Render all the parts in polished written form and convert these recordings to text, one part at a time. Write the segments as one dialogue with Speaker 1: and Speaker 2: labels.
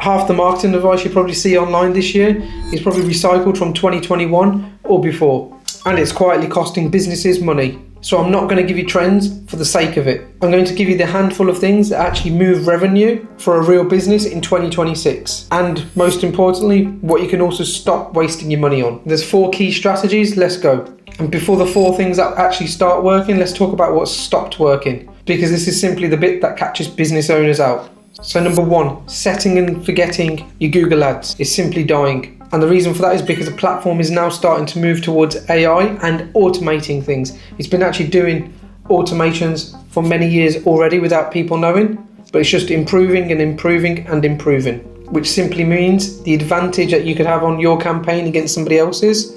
Speaker 1: Half the marketing advice you probably see online this year is probably recycled from 2021 or before, and it's quietly costing businesses money. So I'm not going to give you trends for the sake of it. I'm going to give you the handful of things that actually move revenue for a real business in 2026. And most importantly, what you can also stop wasting your money on. There's 4 key strategies, let's go. And before the 4 things that actually start working, let's talk about what stopped working, because this is simply the bit that catches business owners out. So number 1, setting and forgetting your Google Ads is simply dying. And the reason for that is because the platform is now starting to move towards AI and automating things. It's been actually doing automations for many years already without people knowing, but it's just improving and improving and improving, which simply means the advantage that you could have on your campaign against somebody else's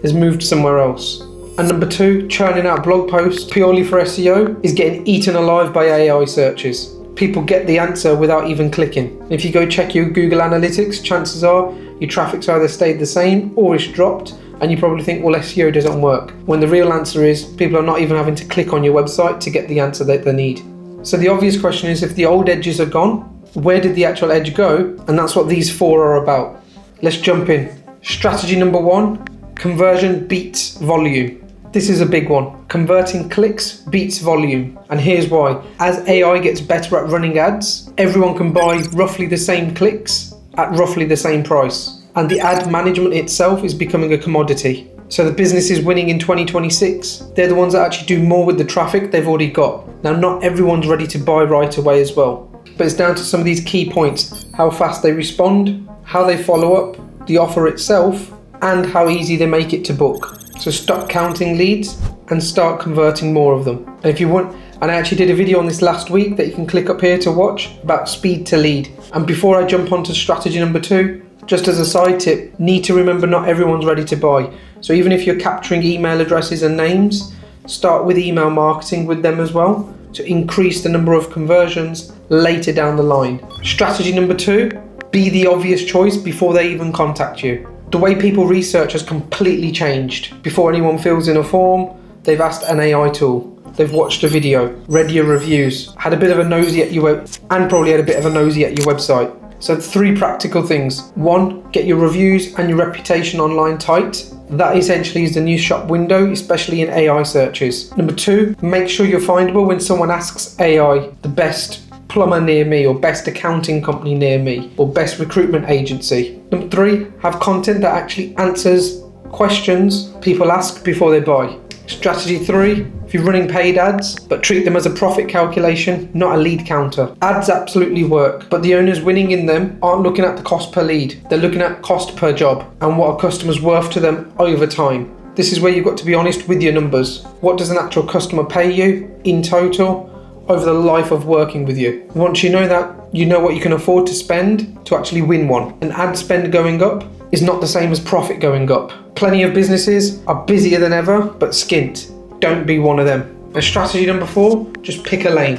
Speaker 1: has moved somewhere else. And number 2, churning out blog posts purely for SEO is getting eaten alive by AI searches. People get the answer without even clicking. If you go check your Google Analytics, chances are your traffic's either stayed the same or it's dropped, and you probably think, well, SEO doesn't work. When the real answer is people are not even having to click on your website to get the answer that they need. So the obvious question is, if the old edges are gone, where did the actual edge go? And that's what these 4 are about. Let's jump in. Strategy number 1, conversion beats volume. This is a big one. Converting clicks beats volume. And here's why. As AI gets better at running ads, everyone can buy roughly the same clicks at roughly the same price. And the ad management itself is becoming a commodity. So the businesses winning in 2026, they're the ones that actually do more with the traffic they've already got. Now, not everyone's ready to buy right away as well, but it's down to some of these key points: how fast they respond, how they follow up, the offer itself, and how easy they make it to book. So stop counting leads and start converting more of them. And if you want, and I actually did a video on this last week that you can click up here to watch, about speed to lead. And before I jump onto strategy number 2, just as a side tip, need to remember not everyone's ready to buy. So even if you're capturing email addresses and names, start with email marketing with them as well to increase the number of conversions later down the line. Strategy number 2, be the obvious choice before they even contact you. The way people research has completely changed. Before anyone fills in a form, they've asked an AI tool. They've watched a video, read your reviews, had a bit of a nosy at your and probably had a bit of a nosy at your website. So 3 practical things. 1, get your reviews and your reputation online tight. That essentially is the new shop window, especially in AI searches. Number 2, make sure you're findable when someone asks AI the best plumber near me, or best accounting company near me, or best recruitment agency. Number 3, have content that actually answers questions people ask before they buy. Strategy 3, if you're running paid ads, but treat them as a profit calculation, not a lead counter. Ads absolutely work, but the owners winning in them aren't looking at the cost per lead. They're looking at cost per job and what a customer's worth to them over time. This is where you've got to be honest with your numbers. What does an actual customer pay you in total over the life of working with you? Once you know that, you know what you can afford to spend to actually win one. An ad spend going up is not the same as profit going up. Plenty of businesses are busier than ever, but skint. Don't be one of them. And strategy number 4, just pick a lane.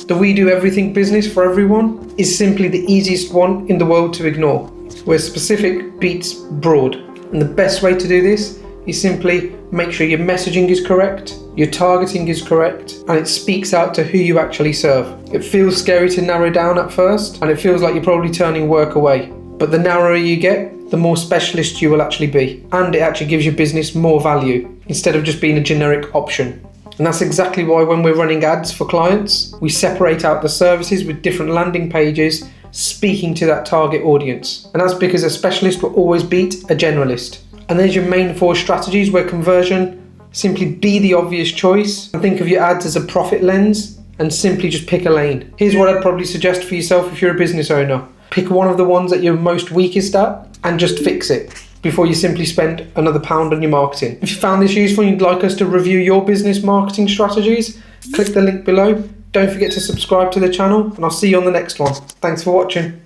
Speaker 1: The we do everything business for everyone is simply the easiest one in the world to ignore, where specific beats broad. And the best way to do this is simply make sure your messaging is correct, your targeting is correct, and it speaks out to who you actually serve. It feels scary to narrow down at first, and it feels like you're probably turning work away. But the narrower you get, the more specialist you will actually be. And it actually gives your business more value, instead of just being a generic option. And that's exactly why when we're running ads for clients, we separate out the services with different landing pages speaking to that target audience. And that's because a specialist will always beat a generalist. And there's your main 4 strategies, where conversion, simply be the obvious choice and think of your ads as a profit lens, and simply just pick a lane. Here's what I'd probably suggest for yourself if you're a business owner. Pick one of the ones that you're most weakest at and just fix it before you simply spend another £1 on your marketing. If you found this useful and you'd like us to review your business marketing strategies, click the link below. Don't forget to subscribe to the channel, and I'll see you on the next one. Thanks for watching.